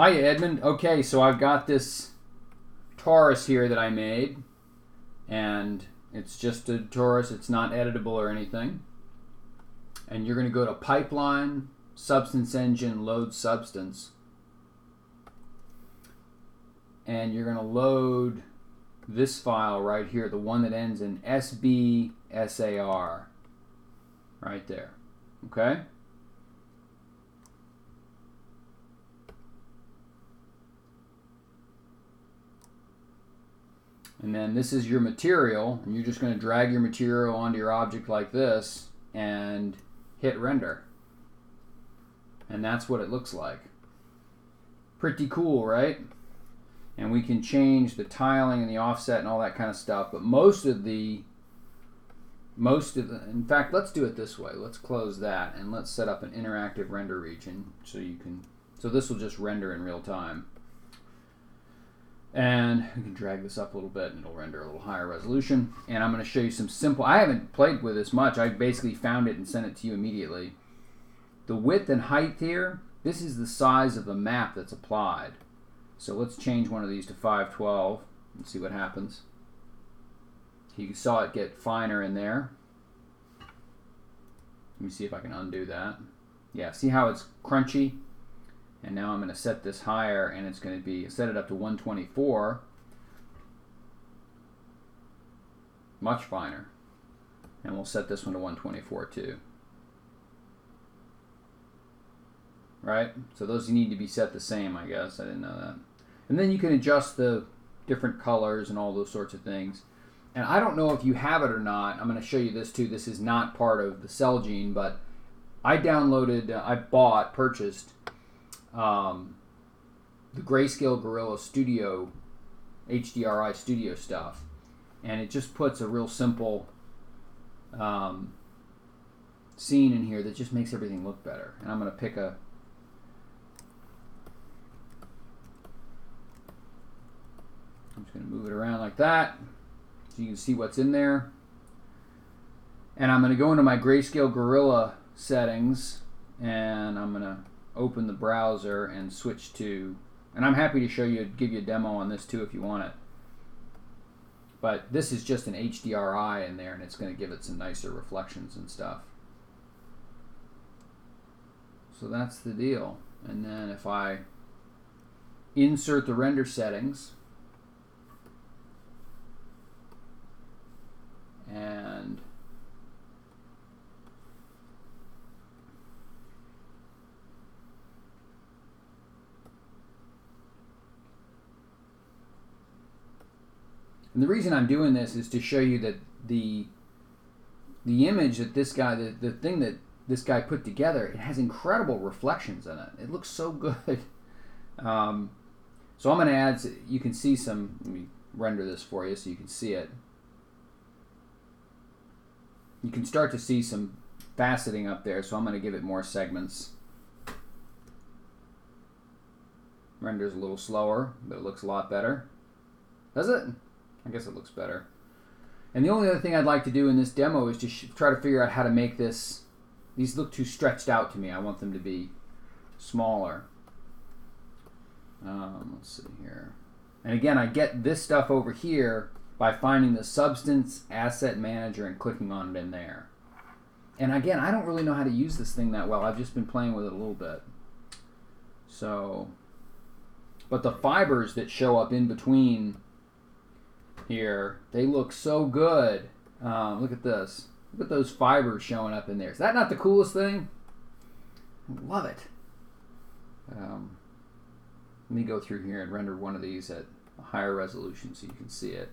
Hi, Edmund. Okay, so I've got this torus here that I made, and it's just a torus. It's not editable or anything. And you're going to go to Pipeline, Substance Engine, Load Substance. And you're going to load this file right here, the one that ends in SBSAR. Right there. Okay? And then this is your material, and you're just going to drag your material onto your object like this and hit render. And that's what it looks like. Pretty cool, right? And we can change the tiling and the offset and all that kind of stuff, but in fact, let's do it this way. Let's close that and let's set up an interactive render region so this will just render in real time. And we can drag this up a little bit and it'll render a little higher resolution. And I'm going to show you some simple, I haven't played with this much. I basically found it and sent it to you immediately. The width and height here, this is the size of the map that's applied. So let's change one of these to 512 and see what happens. You saw it get finer in there. Let me see if I can undo that. Yeah, see how it's crunchy? And now I'm going to set this higher, and it's going to be, set it up to 124. Much finer. And we'll set this one to 124 too. Right? So those need to be set the same, I guess. I didn't know that. And then you can adjust the different colors and all those sorts of things. And I don't know if you have it or not. I'm going to show you this too. This is not part of the CellGene, but I downloaded, purchased the Grayscale Gorilla Studio, HDRI Studio stuff. And it just puts a real simple scene in here that just makes everything look better. And I'm going to pick I'm just going to move it around like that so you can see what's in there. And I'm going to go into my Grayscale Gorilla settings, and I'm going to open the browser and switch to, and I'm happy to show you, give you a demo on this too if you want it. But this is just an HDRI in there, and it's going to give it some nicer reflections and stuff. So that's the deal. And then if I insert the render settings, and the reason I'm doing this is to show you that the image that this guy, the thing that this guy put together, it has incredible reflections in it. It looks so good. So I'm going to add, you can see some, let me render this for you so you can see it. You can start to see some faceting up there, so I'm going to give it more segments. Renders a little slower, but it looks a lot better. Does it? I guess it looks better. And the only other thing I'd like to do in this demo is to try to figure out how to make these look too stretched out to me. I want them to be smaller. Let's see here. And again, I get this stuff over here by finding the Substance Asset Manager and clicking on it in there. And again, I don't really know how to use this thing that well. I've just been playing with it a little bit. So, but the fibers that show up in between here, they look so good. Look at this. Look at those fibers showing up in there. Is that not the coolest thing? I love it. Let me go through here and render one of these at a higher resolution so you can see it.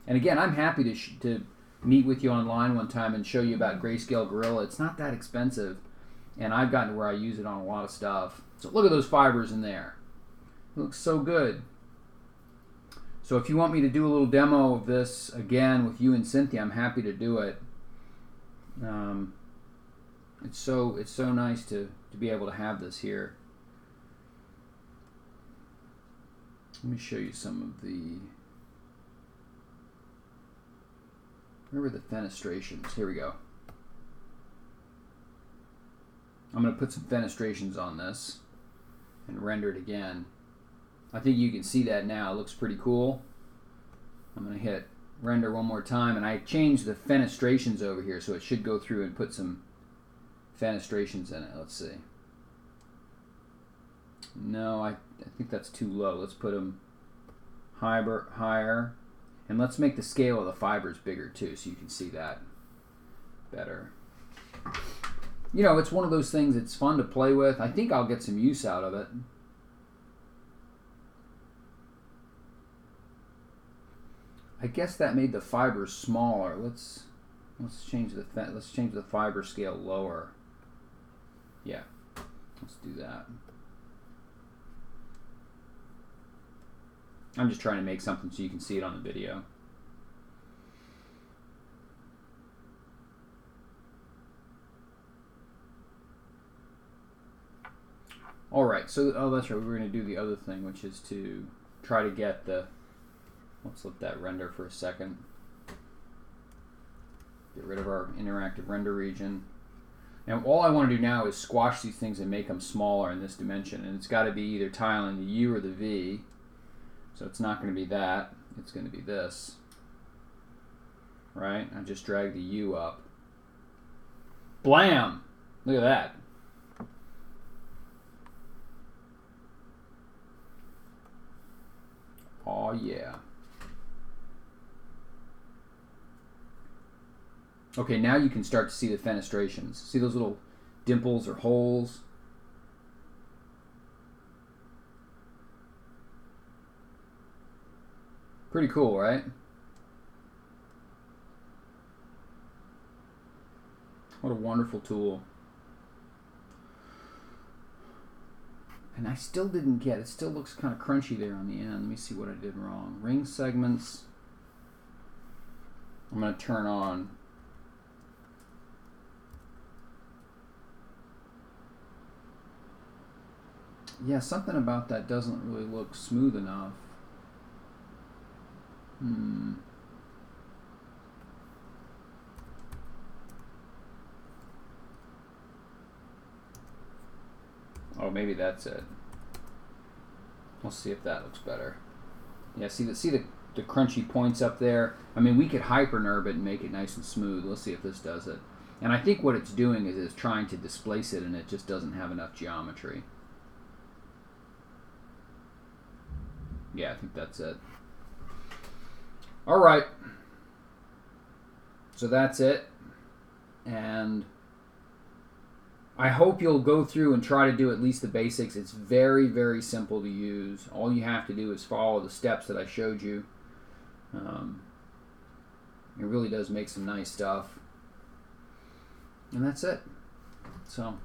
And again, I'm happy to meet with you online one time and show you about Grayscale Gorilla. It's not that expensive, and I've gotten to where I use it on a lot of stuff. So look at those fibers in there. It looks so good. So if you want me to do a little demo of this again with you and Cynthia, I'm happy to do it. It's so nice to be able to have this here. Let me show you some of the, where were the fenestrations? Here we go. I'm going to put some fenestrations on this and render it again. I think you can see that now. It looks pretty cool. I'm going to hit render one more time, and I changed the fenestrations over here, so it should go through and put some fenestrations in it. Let's see. No, I think that's too low. Let's put them higher, and let's make the scale of the fibers bigger too, so you can see that better. You know, it's one of those things. It's fun to play with. I think I'll get some use out of it. I guess that made the fibers smaller. Let's change the fiber scale lower. Yeah, let's do that. I'm just trying to make something so you can see it on the video. All right, so that's right. We're going to do the other thing, which is to try to get the. Let's let that render for a second. Get rid of our interactive render region. Now all I want to do now is squash these things and make them smaller in this dimension. And it's got to be either tiling the U or the V. So it's not going to be that. It's going to be this. Right? I just drag the U up. Blam! Look at that. Oh yeah. Okay, now you can start to see the fenestrations. See those little dimples or holes? Pretty cool, right? What a wonderful tool. And I still didn't get, it still looks kind of crunchy there on the end. Let me see what I did wrong. Ring segments, I'm going to turn on. Yeah, something about that doesn't really look smooth enough. Oh, maybe that's it. We'll see if that looks better. Yeah, see the crunchy points up there? I mean, we could hyper-nerve it and make it nice and smooth. Let's see if this does it. And I think what it's doing is it's trying to displace it, and it just doesn't have enough geometry. Yeah, I think that's it. All right. So that's it. And I hope you'll go through and try to do at least the basics. It's very, very simple to use. All you have to do is follow the steps that I showed you. It really does make some nice stuff. And that's it. So I'm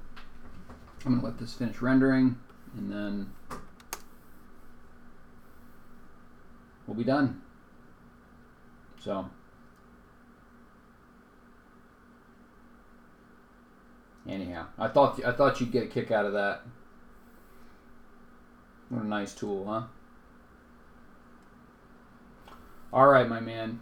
going to let this finish rendering, and then we'll be done. So anyhow, I thought you'd get a kick out of that. What a nice tool, huh? All right, my man.